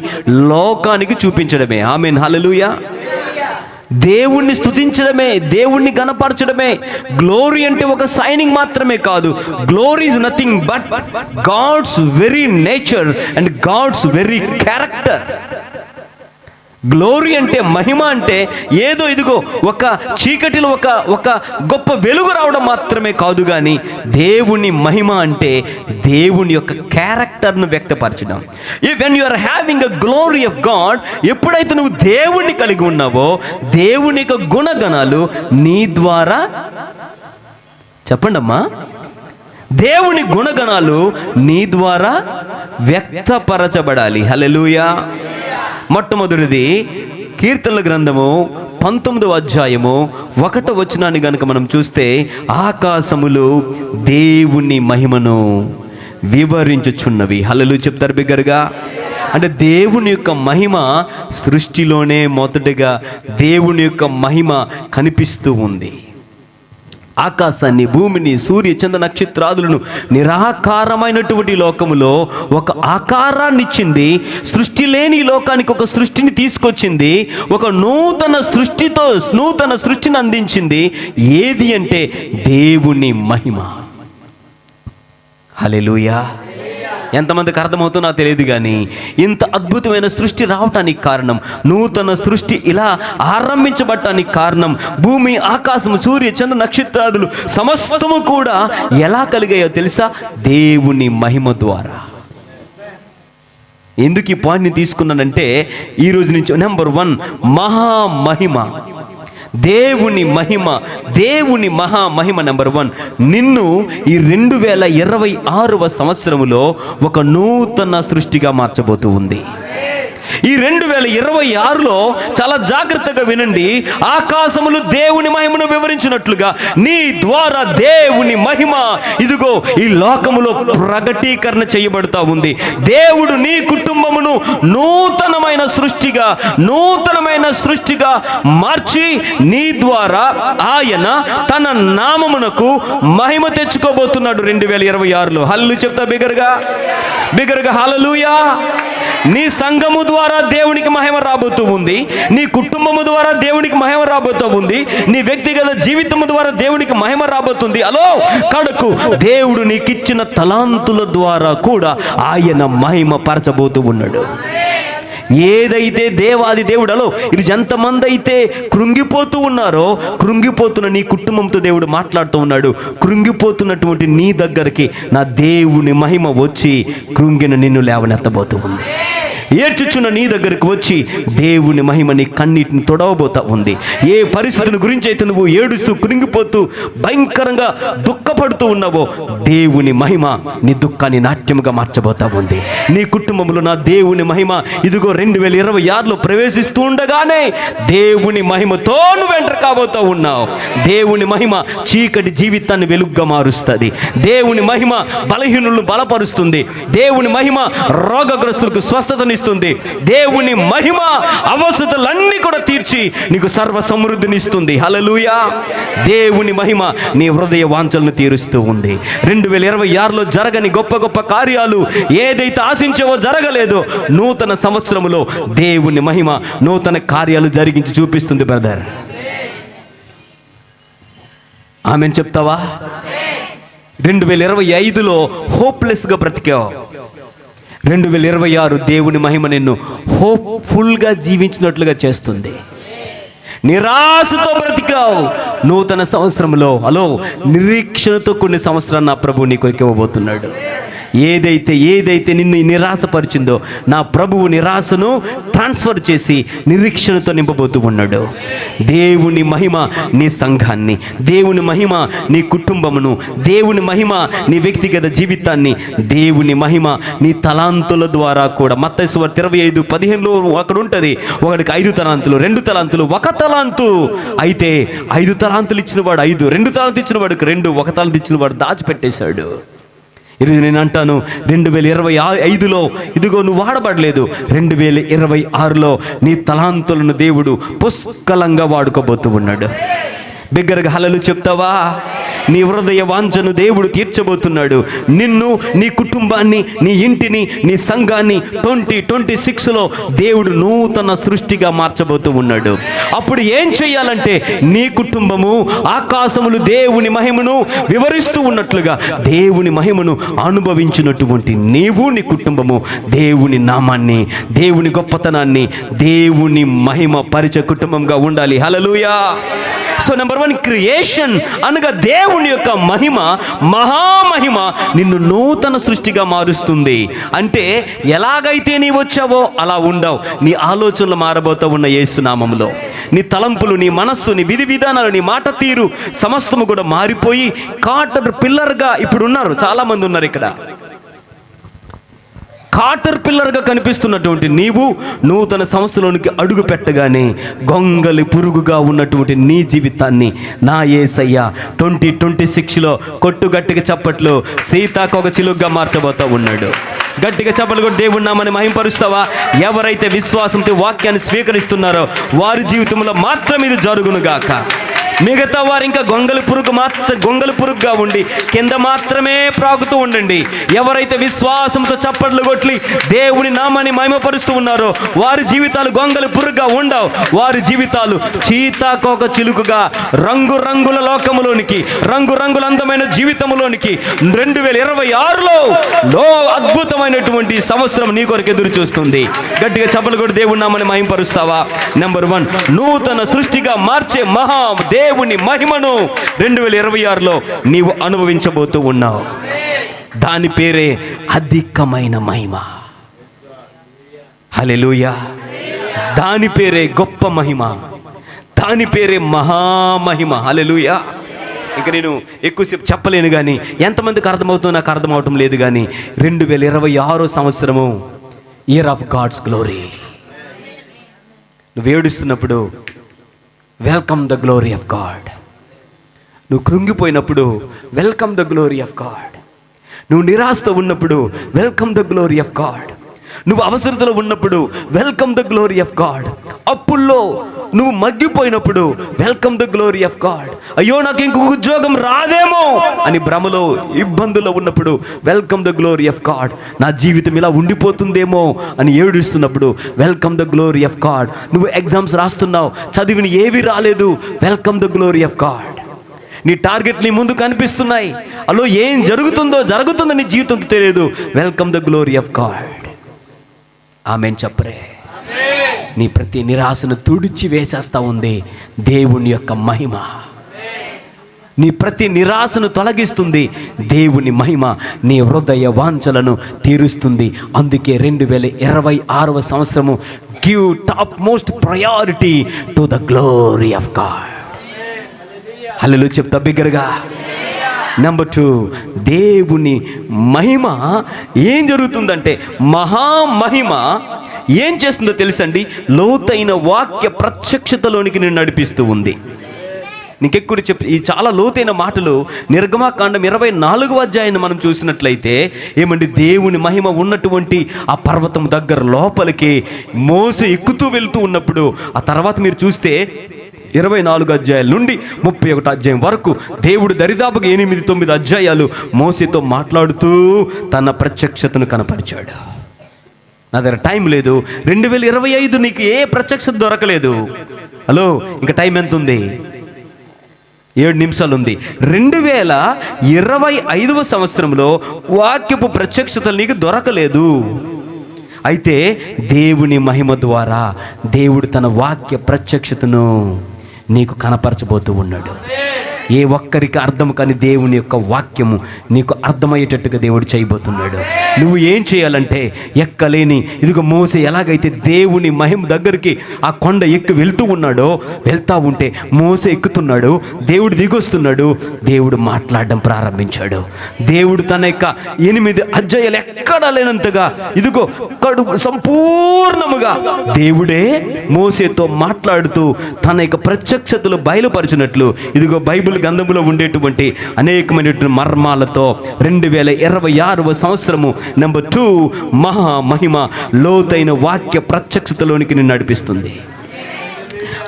లోకానికి చూపించడమే. ఆమేన్, హల్లెలూయా. దేవుణ్ణి స్తుతించడమే, దేవుణ్ణి గణపరచడమే. గ్లోరీ అంటే ఒక సైనింగ్ మాత్రమే కాదు. Glory is nothing but God's very nature and God's very character. Glory అంటే, మహిమ అంటే ఏదో ఇదిగో ఒక చీకటిలో ఒక గొప్ప వెలుగు రావడం మాత్రమే కాదు, కానీ దేవుని మహిమ అంటే దేవుని యొక్క క్యారెక్టర్ను వ్యక్తపరచడం. When you are having a glory of God, ఎప్పుడైతే నువ్వు దేవుణ్ణి కలిగి ఉన్నావో దేవుని యొక్క గుణగణాలు నీ ద్వారా, చెప్పండి అమ్మా, దేవుని గుణగణాలు నీ ద్వారా వ్యక్తపరచబడాలి. హల్లెలూయా. మొట్టమొదటిది కీర్తనల గ్రంథము 19వ అధ్యాయము 1వ వచనాన్ని గనుక మనం చూస్తే, ఆకాశములు దేవుని మహిమను వివరించుచున్నవి. హల్లెలూయా చెప్తారు బిగ్గరగా. అంటే దేవుని యొక్క మహిమ సృష్టిలోనే మొదటగా దేవుని యొక్క మహిమ కనిపిస్తూ ఉంది. ఆకాశాన్ని, భూమిని, సూర్య చంద్ర నక్షత్రాదులను, నిరాకారమైనటువంటి లోకములో ఒక ఆకారాన్ని ఇచ్చింది. సృష్టి లేని లోకానికి ఒక సృష్టిని తీసుకొచ్చింది. ఒక నూతన సృష్టిని అందించింది. ఏది అంటే దేవుని మహిమ. హల్లెలూయా. ఎంతమందికి అర్థమవుతుందో నాకు తెలియదు, కానీ ఇంత అద్భుతమైన సృష్టి రావటానికి కారణం, నూతన సృష్టి ఇలా ఆరంభించబడటానికి కారణం, భూమి, ఆకాశము, సూర్య చంద్ర నక్షత్రాదులు సమస్తము కూడా ఎలా కలిగాయో తెలుసా? దేవుని మహిమ ద్వారా. ఎందుకు ఈ పాయింట్ని తీసుకున్నానంటే, ఈరోజు నుంచి నెంబర్ 1 మహామహిమ. దేవుని మహిమ, దేవుని మహామహిమ నెంబర్ 1 నిన్ను ఈ 2026వ సంవత్సరములో ఒక నూతన సృష్టిగా మార్చబోతూ ఉంది. ఈ 2026లో చాలా జాగ్రత్తగా వినండి. ఆకాశములు దేవుని మహిమను వివరించినట్లుగా నీ ద్వారా దేవుని మహిమ ఇదిగో ఈ లోకములో ప్రకటీకరణ చేయబడుతూ ఉంది. దేవుడు నీ కుటుంబమును నూతనమైన సృష్టిగా మార్చి నీ ద్వారా ఆయన తన నామమునకు మహిమ తెచ్చుకోబోతున్నాడు 2026లో. హల్లెలూయా చెప్తా బిగ్గరగా హల్లెలూయా. నీ సంఘము ద్వారా దేవునికి మహిమ రాబోతూ ఉంది. నీ కుటుంబము ద్వారా దేవునికి మహిమ రాబోతూ ఉంది. నీ వ్యక్తిగత జీవితము ద్వారా దేవునికి మహిమ రాబోతుంది. అలో కడకు దేవుడు నీకిచ్చిన తలాంతుల ద్వారా కూడా ఆయన మహిమ పరచబోతూ ఉన్నాడు. ఏదైతే దేవాది దేవుడలో ఇది ఎంతమంది అయితే కృంగిపోతూ ఉన్నారో, కృంగిపోతున్న నీ కుటుంబంతో దేవుడు మాట్లాడుతూ ఉన్నాడు. కృంగిపోతున్నటువంటి నీ దగ్గరికి నా దేవుని మహిమ వచ్చి కృంగిన నిన్ను లేవనెత్తబోతూ ఉంది. ఏడ్చుచున్న నీ దగ్గరకు వచ్చి దేవుని మహిమ నీ కన్నీటిని తొడవబోతా ఉంది. ఏ పరిస్థితుల గురించి అయితే నువ్వు ఏడుస్తూ కృంగిపోతూ భయంకరంగా దుఃఖపడుతూ ఉన్నావో, దేవుని మహిమ నీ దుఃఖాన్ని నాట్యముగా మార్చబోతా ఉంది. నీ కుటుంబంలో నా దేవుని మహిమ ఇదిగో 2026లో ప్రవేశిస్తూ ఉండగానే దేవుని మహిమతో నువ్వు ఎంటర్ కాబోతా ఉన్నావు. దేవుని మహిమ చీకటి జీవితాన్ని వెలుగుగా మారుస్తుంది. దేవుని మహిమ బలహీనులను బలపరుస్తుంది. దేవుని మహిమ రోగగ్రస్తులకు స్వస్థతని ఇస్తుంది. దేవుని మహిమ అవసరతలన్నీ కూడా తీర్చి నీకు సర్వ సమృద్ధినిస్తుంది. హల్లెలూయా. దేవుని మహిమ నీ హృదయ వాంఛలను తీరుస్తూ ఉంది. 2026లో జరగని గొప్ప గొప్ప కార్యాలు ఏదైతే ఆశించావో జరగలేదో, నూతన సంవత్సరములో దేవుని మహిమ నూతన కార్యాలు జరిగించి చూపిస్తుంది. బ్రదర్, ఆమెను చెప్తావా? 2025లో హోప్లెస్గా బ్రతికావు. 2026 దేవుని మహిమ నిన్ను హోప్ఫుల్గా జీవించినట్లుగా చేస్తుంది. నిరాశతో బ్రతికావు. నూతన సంవత్సరంలో నిరీక్షణతో కొన్ని సంవత్సరాలు నా ప్రభు నీ కొరకు ఇవ్వబోతున్నాడు. ఏదైతే నిన్ను నిరాశపరిచిందో నా ప్రభువు నిరాశను ట్రాన్స్ఫర్ చేసి నిరీక్షణతో నింపబోతూ ఉన్నాడు. దేవుని మహిమ నీ సంఘాన్ని, దేవుని మహిమ నీ కుటుంబమును, దేవుని మహిమ నీ వ్యక్తిగత జీవితాన్ని, దేవుని మహిమ నీ తలాంతుల ద్వారా కూడా. మత్తయి సువార్త 25:15లో అక్కడ ఉంటుంది, ఒకడికి 5 తలాంతులు, 2 తలాంతులు, 1 తలాంతు. అయితే 5 తలాంతులు ఇచ్చిన వాడు 5, 2 తలాంతులు ఇచ్చిన వాడికి 2, 1 తలాంతు ఇచ్చిన వాడు దాచిపెట్టేశాడు. ఈరోజు నేను అంటాను, 2025లో ఇదిగో నువ్వు వాడబడలేదు. 2026లో నీ తలాంతులను దేవుడు పుష్కలంగా వాడుకోబోతూ ఉన్నాడు. బిగ్గరగా హల్లెలూయా చెప్తావా? నీ హృదయ వాంఛను దేవుడు తీర్చబోతున్నాడు. నిన్ను, నీ కుటుంబాన్ని, నీ ఇంటిని, నీ సంఘాన్ని 2026లో దేవుడు నూతన సృష్టిగా మార్చబోతూ ఉన్నాడు. అప్పుడు ఏం చేయాలంటే, నీ కుటుంబము ఆకాశములు దేవుని మహిమను వివరిస్తూ ఉన్నట్లుగా దేవుని మహిమను అనుభవించినటువంటి నీవు, నీ కుటుంబము దేవుని నామాన్ని, దేవుని గొప్పతనాన్ని, దేవుని మహిమ పరిచయ కుటుంబంగా ఉండాలి. హల్లెలూయా. సో నెంబర్ 1, క్రియేషన్ అనగా దేవుని యొక్క మహిమ, మహామహిమ నిన్ను నూతన సృష్టిగా మారుస్తుంది. అంటే ఎలాగైతే నీ వచ్చావో అలా ఉండవు. నీ ఆలోచనలు మారబోతూ ఉన్న యేసు నామములో నీ తలంపులు, నీ మనస్సు, నీ విధి విధానాలు, నీ మాట తీరు సమస్తము కూడా మారిపోయి కాటర్ పిల్లర్గా ఇప్పుడు ఉన్నారు. చాలా మంది ఉన్నారు ఇక్కడ. కాటర్ పిల్లర్గా కనిపిస్తున్నటువంటి నీవు నూతన సంవత్సరంలోనికి అడుగు పెట్టగానే గొంగలి పురుగుగా ఉన్నటువంటి నీ జీవితాన్ని నా యేసయ్య 2026లో కొట్టుగట్టిగా చప్పట్లు సీతాకొక చిలుగ్గా మార్చబోతూ ఉన్నాడు. గట్టిగా చప్పట్లు కూడా దేవుని నామాన్ని మహింపరుస్తావా? ఎవరైతే విశ్వాసంతో వాక్యాన్ని స్వీకరిస్తున్నారో వారి జీవితంలో మాత్రం ఇది జరుగునుగాక. మిగతా వారు ఇంకా గొంగలి పురుగుగా ఉండి కింద మాత్రమే ప్రాగుతూ ఉండండి. ఎవరైతే విశ్వాసంతో చప్పట్లు కొట్టి దేవుని నామాన్ని మహిమపరుస్తూ ఉన్నారో వారి జీవితాలు గొంగలి పురుగుగా ఉండవు. వారి జీవితాలు చీతాకోక చిలుకగా రంగురంగుల లోకములోనికి, రంగురంగుల అందమైన జీవితంలోనికి 2026లో అద్భుతమైనటువంటి సంవత్సరం నీ కొరకు ఎదురు చూస్తుంది. గట్టిగా చప్పట్లు కొట్టి దేవుని నామాన్ని మహిమపరుస్తావా? నెంబర్ 1, నూతన సృష్టిగా మార్చే మహా దేవుని మహిమను 2026లో నీవు అనుభవించబోతూ ఉన్నావు. దాని పేరే అధికమైన మహిమ. హల్లెలూయా. దాని పేరే గొప్ప మహిమ, దాని పేరే మహామహిమ. హల్లెలూయా. ఇక నేను ఎక్కువసేపు చెప్పలేను కానీ ఎంతమందికి అర్థమవుతుందో నాకు అర్థమవటం లేదు కానీ 2026 సంవత్సరము ఇయర్ ఆఫ్ గాడ్స్ గ్లోరీ. నువ్వు ఏడుస్తున్నప్పుడు welcome the glory of God. నువ్వు కృంగిపోయినప్పుడు welcome the glory of God. నువ్వు నిరాశతో ఉన్నప్పుడు welcome the glory of God. నువ్వు అవసరతలో ఉన్నప్పుడు welcome the glory of God. అప్పుల్లో నువ్వు మగ్గిపోయినప్పుడు welcome the glory of God. అయ్యో నాకు ఇంకొక ఉద్యోగం రాదేమో అని భ్రమలో ఇబ్బందుల్లో ఉన్నప్పుడు welcome the glory of God. నా జీవితం ఇలా ఉండిపోతుందేమో అని ఏడుస్తున్నప్పుడు welcome the glory of God. నువ్వు ఎగ్జామ్స్ రాస్తున్నావు, చదివిని ఏవి రాలేదు, welcome the glory of God. నీ టార్గెట్ నీ ముందు కనిపిస్తున్నాయి, అలో ఏం జరుగుతుందో నీ జీవితంతో తెలియదు, welcome the glory of God. ఆమేన్ చెప్పరే. నీ ప్రతి నిరాశను తుడిచి వేసేస్తా ఉంది దేవుని యొక్క మహిమ. నీ ప్రతి నిరాశను తొలగిస్తుంది దేవుని మహిమ. నీ హృదయ వాంఛలను తీరుస్తుంది. అందుకే 2026వ సంవత్సరము give top most priority to the glory of God. హల్లెలూయా చెప్తా బిగ్గరగా. నెంబర్ 2, దేవుని మహిమ ఏం జరుగుతుందంటే, మహామహిమ ఏం చేస్తుందో తెలుసండి, లోతైన వాక్య ప్రత్యక్షతలోనికి నేను నడిపిస్తూ ఉంది. నీకెక్కువ ఈ చాలా లోతైన మాటలు నిర్గమకాండం 24వ అధ్యాయాన్ని మనం చూసినట్లయితే ఏమండి, దేవుని మహిమ ఉన్నటువంటి ఆ పర్వతం దగ్గర లోపలికి మోసే ఎక్కుతూ వెళ్తూ ఉన్నప్పుడు, ఆ తర్వాత మీరు చూస్తే 24 అధ్యాయాల నుండి 31 అధ్యాయం వరకు దేవుడు దరిదాపుగా 8-9 అధ్యాయాలు మోసేతో మాట్లాడుతూ తన ప్రత్యక్షతను కనపరిచాడు. నా దగ్గర టైం లేదు. 2025 నీకు ఏ ప్రత్యక్షత దొరకలేదు. హలో, ఇంకా టైం ఎంత ఉంది? 7 నిమిషాలు ఉంది. 2025వ సంవత్సరంలో వాక్యపు ప్రత్యక్షతలు నీకు దొరకలేదు. అయితే దేవుని మహిమ ద్వారా దేవుడు తన వాక్య ప్రత్యక్షతను నీకు కనపరచబోతూ ఉన్నాడు. ఏ ఒక్కరికి అర్థం కాని దేవుని యొక్క వాక్యము నీకు అర్థమయ్యేటట్టుగా దేవుడు చేయబోతున్నాడు. నువ్వు ఏం చేయాలంటే, ఎక్కలేని ఇదిగో మోసే ఎలాగైతే దేవుని మహిమ దగ్గరికి ఆ కొండ ఎక్కి వెళ్తూ ఉన్నాడో, వెళ్తా ఉంటే మోసే ఎక్కుతున్నాడు, దేవుడు దిగొస్తున్నాడు, దేవుడు మాట్లాడడం ప్రారంభించాడు. దేవుడు తన యొక్క 8 అధ్యాయాలు ఎక్కడా లేనంతగా ఇదిగో సంపూర్ణముగా దేవుడే మోసేతో మాట్లాడుతూ తన యొక్క ప్రత్యక్షతలు బయలుపరిచినట్లు ఇదిగో బైబిల్ గ్రంథంలో ఉండేటువంటి అనేకమైనటువంటి మర్మాలతో 2026వ సంవత్సరము నెంబర్ 2 మహిమ లోతైన వాక్య ప్రత్యక్షతలోనికి నిన్ను నడిపిస్తుంది.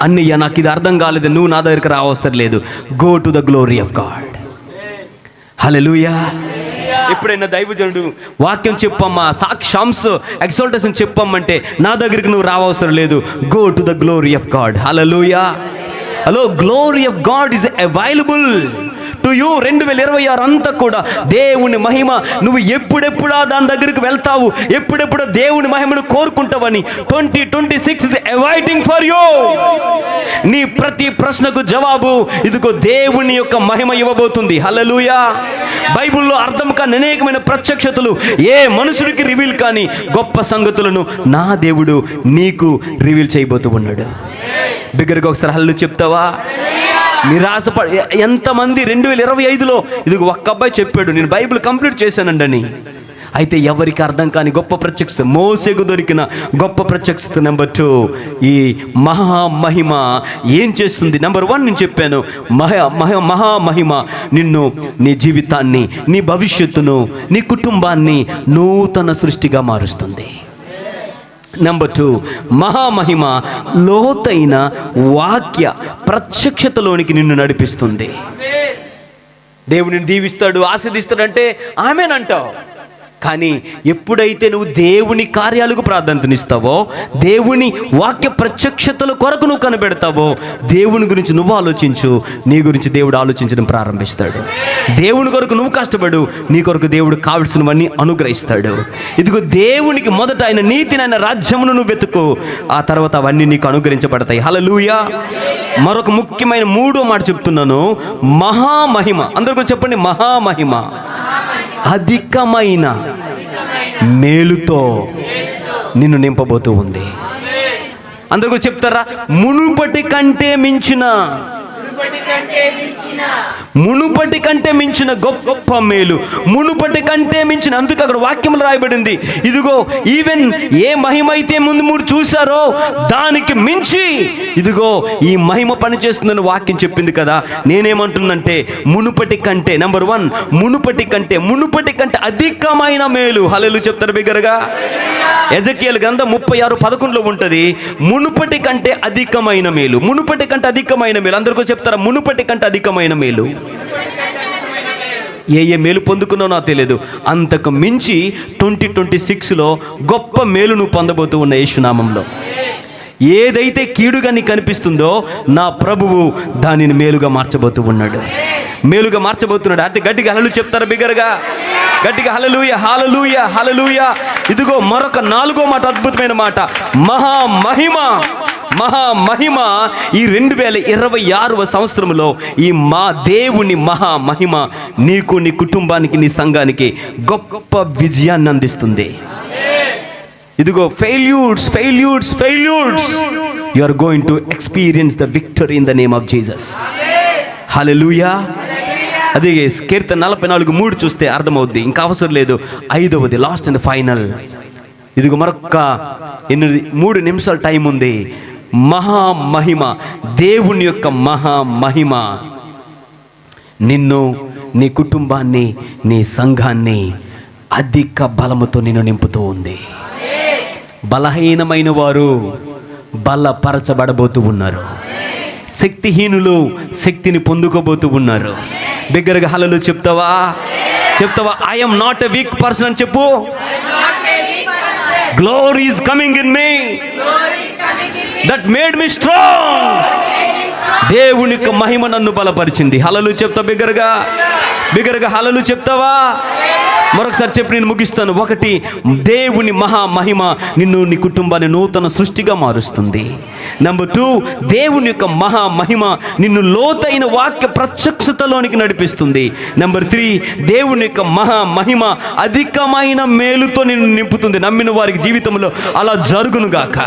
అన్నయ్య, నాకు ఇది అర్థం కాలేదు, నువ్వు నా దగ్గరికి రావసరం లేదు. Go to the glory of God. హల్లెలూయా. ఎప్పుడైనా దైవజనుడు వాక్యం చెప్పమ్మా, సాక్షాంశ ఎక్సాల్టేషన్ చెప్పమ్మంటే నా దగ్గరికి నువ్వు రావసరం లేదు. Go to the glory of God. Hallelujah. Hello, glory of God is available to you. 2026 అంతా కూడా దేవుని మహిమ, నువ్వు ఎప్పుడెప్పుడా దాని దగ్గరికి వెళ్తావు, ఎప్పుడెప్పుడు దేవుని మహిమను కోరుకుంటావని 2026 ఇస్ అవైటింగ్ ఫర్ యూ. నీ ప్రతి ప్రశ్నకు జవాబు ఇదిగో దేవుని యొక్క మహిమ ఇవ్వబోతుంది. హల్లెలూయా. బైబిల్లో అర్థం కాని అనేకమైన ప్రత్యక్షతలు, ఏ మనుషుడికి రివీల్ కాని గొప్ప సంగతులను నా దేవుడు నీకు రివీల్ చేయబోతూ ఉన్నాడు. బిగ్గరగా ఒకసారి హల్లు చెప్తావా? నిరాశపడ ఎంతమంది 2025లో ఇదిగో ఒక్క అబ్బాయి చెప్పాడు, నేను బైబిల్ కంప్లీట్ చేశానండి అని. అయితే ఎవరికి అర్థం కాని గొప్ప ప్రత్యక్షత, మోసేకు దొరికిన గొప్ప ప్రత్యక్షత. నెంబర్ 2, ఈ మహామహిమ ఏం చేస్తుంది? నెంబర్ 1 నేను చెప్పాను, మహామహిమ నిన్ను, నీ జీవితాన్ని, నీ భవిష్యత్తును, నీ కుటుంబాన్ని నూతన సృష్టిగా మారుస్తుంది. నెంబర్ 2, మహామహిమ లోతైన వాక్య ప్రత్యక్షతలోనికి నిన్ను నడిపిస్తుంది. దేవుడిని దీవిస్తాడు, ఆశీర్దిస్తాడంటే ఆమేనంటావు. కానీ ఎప్పుడైతే నువ్వు దేవుని కార్యాలకు ప్రాధాన్యతనిస్తావో, దేవుని వాక్య ప్రత్యక్షతల కొరకు నువ్వు కనిపెడతావో, దేవుని గురించి నువ్వు ఆలోచించు, నీ గురించి దేవుడు ఆలోచించడం ప్రారంభిస్తాడు. దేవుని కొరకు నువ్వు కష్టపడు, నీ కొరకు దేవుడు కావలసినవన్నీ అనుగ్రహిస్తాడు. ఇదిగో దేవునికి మొదట ఆయన నీతిని, ఆయన రాజ్యమును నువ్వు వెతుకు, ఆ తర్వాత అవన్నీ నీకు అనుగ్రహించబడతాయి. హల్లెలూయా. మరొక ముఖ్యమైన 3వ మాట చెప్తున్నాను, మహామహిమ. అందరూ కూడా చెప్పండి, మహామహిమ అధికమైన మేలుతో నిన్ను నింపబోతూ ఉంది. అందరూ కూడా చెప్తారా? మునుపటి కంటే మించిన గొప్ప మేలు, మునుపటి కంటే మించిన. అందుకు అక్కడ వాక్యంలో రాయబడింది, ఇదిగో ఈవెన్ ఏ మహిమ అయితే ముందు మీరు చూసారో దానికి మించి ఇదిగో ఈ మహిమ పనిచేస్తుందని వాక్యం చెప్పింది కదా. నేనేమంటున్నంటే మునుపటి కంటే, నెంబర్ 1, మునుపటి కంటే అధికమైన మేలు. హల్లెలూయా చెప్తారు బిగ్గరగా. ఎజెకియలు గ్రంథం 36:11లో ఉంటుంది, మునుపటి కంటే అధికమైన మేలు, మునుపటి కంటే అధికమైన మేలు. అందరికీ చెప్తారా? మునుపటి కంటే అధికమైన మేలు. ఏ మేలు పొందుకున్నావు నాకు తెలియదు, అంతకు మించి 2026లో గొప్ప మేలు నువ్వు పొందబోతూ ఉన్న యేసునామంలో. ఏదైతే కీడుగా నీకు కనిపిస్తుందో నా ప్రభువు దానిని మేలుగా మార్చబోతూ ఉన్నాడు. మేలుగా మార్చబోతున్నాడు. అంటే గట్టిగా హల్లెలూయా చెప్తారు బిగ్గరగా, గట్టిగా హల్లెలూయా హల్లెలూయా హల్లెలూయా. ఇదిగో మరొక 4వ మాట, అద్భుతమైన మాట, మహామహిమ. మహామహిమ ఈ 2026వ సంవత్సరంలో ఈ మా దేవుని మహామహిమ నీకు, నీ కుటుంబానికి, నీ సంఘానికి గొప్ప విజయాన్ని అందిస్తుంది. ఇదిగో failures failures failures, you are going to experience the victory in the name of Jesus. హల్లెలూయా. అదే కీర్తన 44:3 చూస్తే అర్థమవుద్ది, ఇంకా అవసరం లేదు. 5వది, లాస్ట్ అండ్ ఫైనల్. ఇదిగో మరొక 3 నిమిషాల టైం ఉంది. మహామహిమ, దేవుని యొక్క మహామహిమ నిన్ను, నీ కుటుంబాన్ని, నీ సంఘాన్ని అధిక బలముతో నిన్ను నింపుతూ ఉంది. బలహీనమైన వారు బలపరచబడబోతూ ఉన్నారు. శక్తిహీనులు శక్తిని పొందుకోబోతూ ఉన్నారు. బిగ్గరగా హల్లెలూయా చెప్తావా? చెప్తావా? I am not a week person అని చెప్పు. Glory is coming in me that made me strong. దేవుని యొక్క మహిమ నన్ను బలపరిచింది. హల్లెలూయా చెప్తా బిగ్గరగా, బిగ్గరగా హల్లెలూయా చెప్తావా? మరొకసారి చెప్పి నేను ముగిస్తాను. 1, దేవుని మహామహిమ నిన్ను, నీ కుటుంబాన్ని నూతన సృష్టిగా మారుస్తుంది. నెంబర్ 2, దేవుని యొక్క మహామహిమ నిన్ను లోతైన వాక్య ప్రత్యక్షతలోనికి నడిపిస్తుంది. నెంబర్ 3, దేవుని యొక్క మహామహిమ అధికమైన మేలుతో నిన్ను నింపుతుంది. నమ్మిన వారికి జీవితంలో అలా జరుగునుగాక.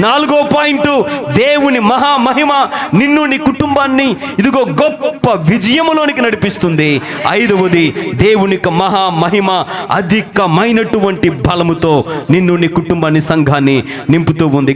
4వ పాయింట్, దేవుని మహామహిమ నిన్ను, నీ కుటుంబాన్ని ఇదిగో గొప్ప విజయములోనికి నడిపిస్తుంది. 5వది, దేవుని యొక్క మహిమ అధికమైనటువంటి బలముతో నిన్ను, నీ కుటుంబాన్ని, సంఘాన్ని నింపుతూ ఉంది.